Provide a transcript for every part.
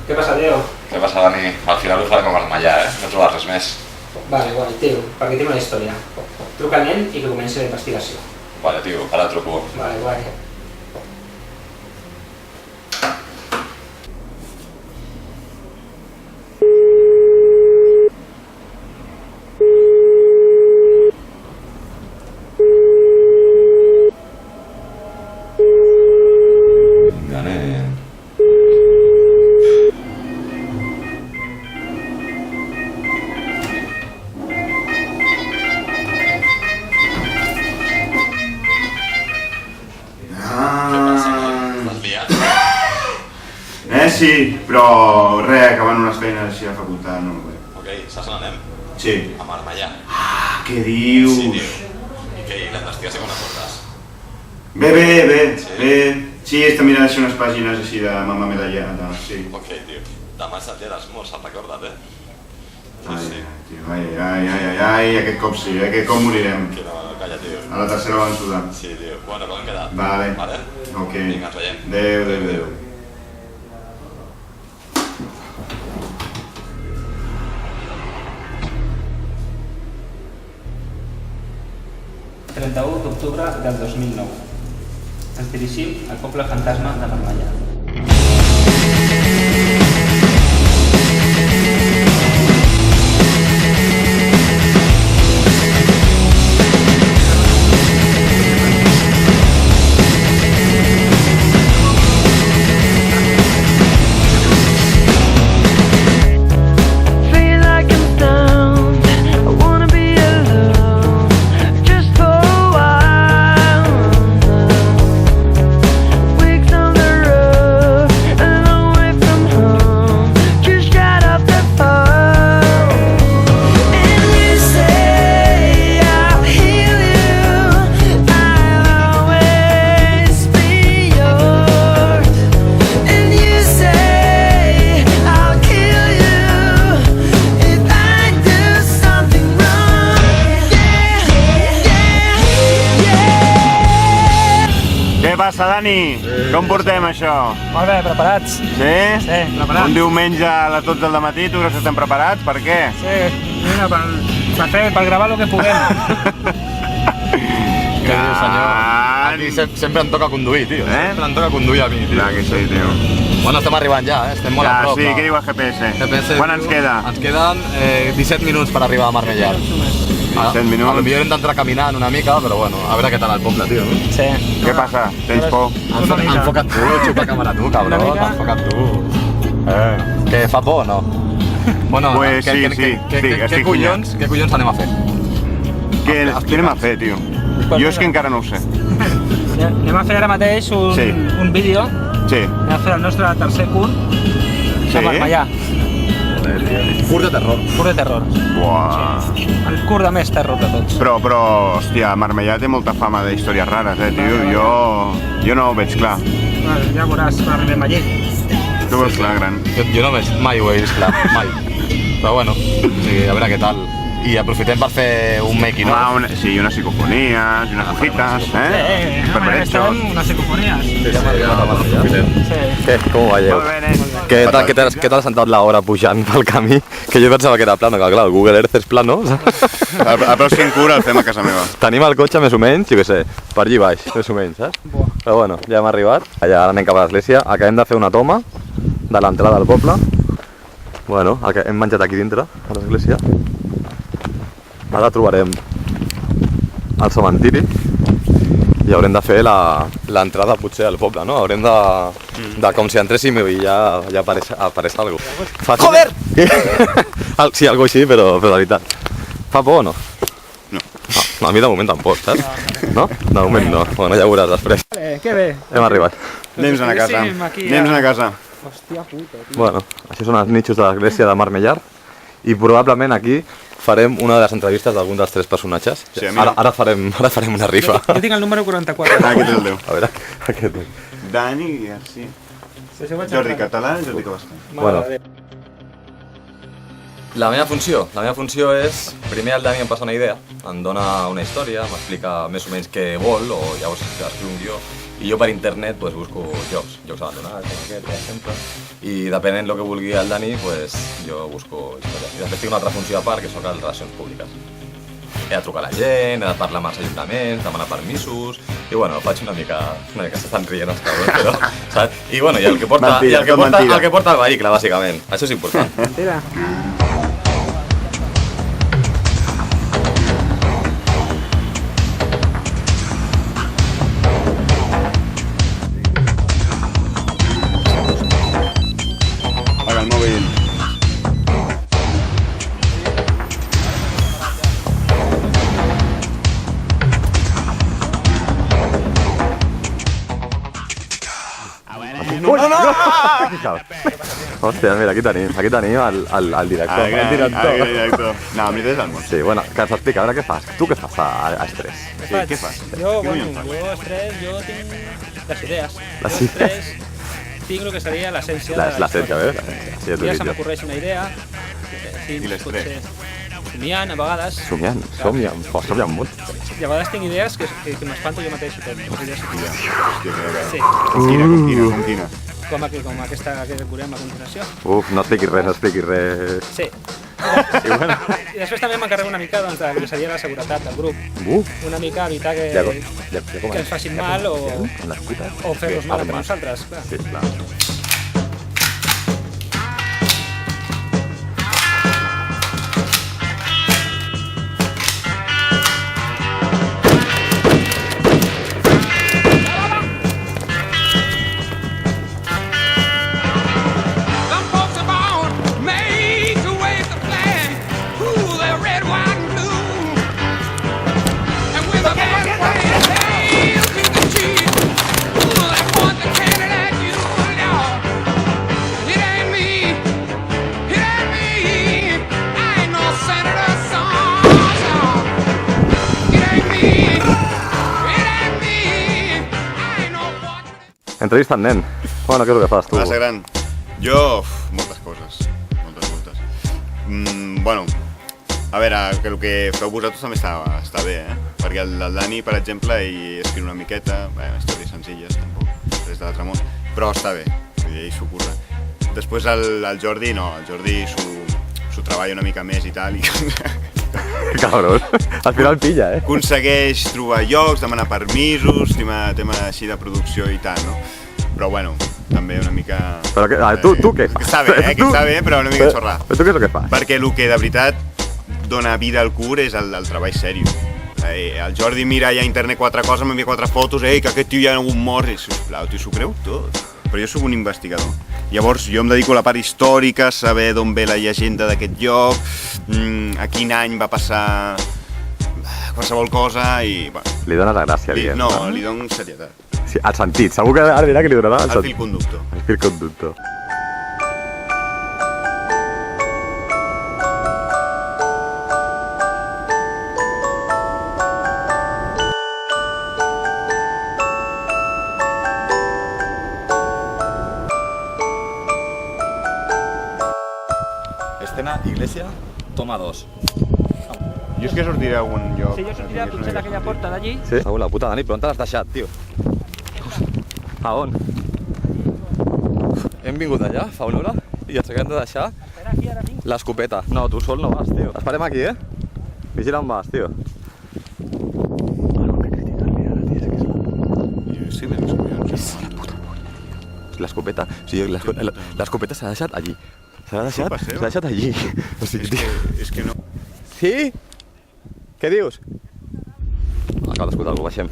Què passa, tio? Què passa, Dani? Al final ho farem com el Mallà, No he trobat res més. Vale, guai, tio, perquè tinc una història. Truca al nen i que comenci la investigació. Vale, tio, ara truco. Vale, guai. Sí, però res, acabant unes feines així a la facultat, no bé. Ok, saps on anem? Sí. A Marmellà. Ah, què dius? Sí, tio. I què, i la investigació com la portes? Bé. Sí, està mirant així unes pàgines així de Mamma Medallada, sí. Ok, tio. Demà és el dia d'esmorç, se'n recorda't, Ai, tio, ai, aquest cop sí, aquest cop morirem. Que no, calla, tio. A la tercera vençuda. Sí, tio. Bueno, com hem quedat? Vale. Ok. Vinga, ens veiem. Adéu. 31 d'octubre del 2009. Ens dirigim al poble fantasma de Marmellà. Què passa, Dani? Com portem això? Molt bé, preparats? Sí? Sí, preparats. Un diumenge a les 12 del matí, tu creus que estem preparats? Per què? Sí, mira, per gravar el que puguem. Què dius, senyor? A mi sempre em toca conduir, tio. Sempre em toca conduir a mi, tio. Clar que sí, tio. Bueno, estem arribant ja, estem molt a prop. Sí, què diu el GPS? Quan ens queda? Ens queden 17 minuts per arribar a Marmellà. 17 minuts. Potser hem d'entrar caminant una mica, però bueno, a veure què tal el poble, tio. Sí. Què passa? Tens por? Enfoca't tu, xupa càmera tu, cabró, enfoca't tu. Que fa por o no? Bueno, Pues sí, estic què collons anem a fer? Què anem a fer, tio? Jo és que encara no ho sé. Anem a fer ara mateix un vídeo. Sí. Anem a fer el nostre tercer curt de Marmellà. Curt de terror. Curt de terror. Buah. El curt de més terror de tots. Però, hòstia, Marmellà té molta fama d'històries rares, tio. Jo no ho veig clar. Ja veuràs quan arribem allí. Tu ho veus clar, gran. Jo només mai ho he vist clar, mai. Però bueno, a veure què tal. I aprofitem per fer un making of. Sí, unes psicofonies, unes cositas, Estem unes psicofonies. Què? Com ho veieu? Què tal ha sentat l'hora pujant pel camí? Que jo pensava que era plano, que clar, el Google Earth és plano. El pròxim curt el fem a casa meva. Tenim el cotxe més o menys, jo què sé, per allí baix, més o menys, saps? Però bueno, ja hem arribat. Allà anem cap a l'església. Acabem de fer una toma de l'entrada del poble. Bueno, hem menjat aquí dintre, a l'església. Ara trobarem el cementiri i haurem de fer l'entrada potser al poble, no? Haurem de com si entréssim i ja apareix algú. Joder! Sí, algo així, però de veritat. Fa por o no? No, a mi de moment tampoc, saps? No? De moment no. Bueno, ja ho veuràs després. Que bé. Hem arribat. Anem a casa. Anem a casa. Hòstia puta, tio. Bueno, això són els nichos de l'església de Marmellà i probablement aquí farem una de les entrevistes d'algun dels tres personatges. Sí, ara farem una rifa. Jo tinc el número 44. Aquí tens el teu. A veure, aquest. Dani García. Jordi Català, Jordi Cabascal. Bueno. La meva funció és, primer el Dani em passa una idea, em dona una història, m'explica més o menys què vol, o llavors escriu un guió, I jo per internet pues, busco jocs abandonats, aquest, per exemple. I depenent del que vulgui el Dani, pues, jo busco històries. I després tinc una altra funció a part, que són les relacions públiques. He de trucar a la gent, he de parlar amb els ajuntaments, demanar permisos, i bueno, faig una mica s'estan rient els cabrons, però, saps? I bueno, i el que porta el vehicle, bàsicament. Això és important. Mentira. Apaga el mòbil. Hòstia, mira, aquí tenim el director. El director. No, amb l'idea del món. Sí, bueno, que ens explica, a veure què fas. Tu què fas a Estrès? Sí, què fas? Jo, Què bueno, fas? jo estrès, jo tinc les idees. Les Jo estrès, tinc el que seria l'essència de la L'essència, història. bé? Sí, Ja se m'ocorreix una idea, I l'estrès? potser somiant a vegades. Somiant molt. I a vegades tinc idees que m'espanto jo mateix. Idees sí, Com quina? com aquesta que veurem a continuació. Uf, no expliquis res. Sí. I bueno, I després també m'encarrego una mica doncs, del que seria la seguretat del grup. Una mica evitar que ens facin mal o fer-nos mal entre nosaltres. Clar. Sí, clar. Some folks are born made to wave the flag. Ooh, they're red, white, and blue. And with a band playing hail to the chief. Ooh, they point the cannon at you now. It ain't me. It ain't me. I ain't no senator son. It ain't me. It ain't me. I ain't no fortune. Entrevista en nen. Bueno, què és el que fas tu? Massa gran. Jo, moltes coses. Moltes. Bueno, a veure, que el que feu vosaltres també està bé, eh? Perquè el Dani, per exemple, ell escriu una miqueta, històries senzilles, tampoc, res de l'altre món, però està bé, vull dir, ell s'ho curra. Després el Jordi, no, el Jordi s'ho treballa una mica més i tal, i Cabrón, al final pilla, eh? aconsegueix trobar llocs, demanar permisos, tema així de producció i tal, no? Però bueno, també una mica... Però que, tu què fas? Que està bé, però una mica xorrar. Però tu què és el que fas? Perquè el que de veritat dona vida al cur és el treball sèrio. El Jordi mira allà a internet 4 coses, m'envia 4 fotos, que aquest tio ja ha hagut mort, i sisplau, tio, s'ho creu tot. Però jo soc un investigador. Llavors jo em dedico a la part històrica, saber d'on ve la llegenda d'aquest lloc, a quin any va passar qualsevol cosa i... Bueno, Li dones la gràcia, diguem. no, li dono serietat. Sí, el sentit, segur que ara dirà que li donarà el El sentit. fil conductor. El fil conductor. Escena Iglesia, toma 2. Jo és que sortiré a algun lloc. Si jo sortiré potser d'aquella porta d'allí, Sí? Segur, la puta Dani, però on te l'has deixat, tio? A on? Hem vingut allà, fa una hora, i ens hem de deixar espera aquí, ara vinc. l'escopeta. No, tu sol no vas, tio. Esperem aquí, eh? Vigila on vas, tio. Sí, de les collons. L'escopeta, o sigui, l'escopeta s'ha deixat allí. S'ha deixat allí. O sigui, És que no... Sí? Què dius? Acabo d'escoltar algú, baixem.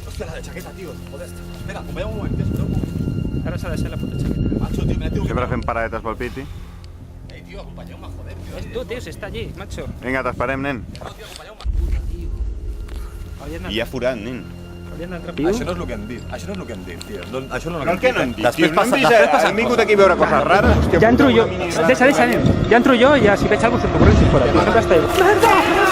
Hòstia, la de chaqueta, tio. Joder, espera, acompanya'm un moment, espera un moment. Ara s'ha de ser la puta xaqueta. Macho, tio, mira, tio. Sempre fem paradetes pel piti. Ei, tio, acompanyeu-me, joder, tio. És tu, tio, si està allí, macho. Vinga, t'esperem, nen. Hauríem I hi ha forat, nen. d'entrar Això no és el que hem dit, això no és el que hem dit, tio. Això no és No, el que no hem dit, tio. No hem passa- vist... Han vingut aquí a veure coses rares. Hòstia, Ja entro puta, jo. una mini- Deixa, nen. Ja entro jo i ja si veig alguna cosa se t'ocorre si fora. Tio, sempre està igual.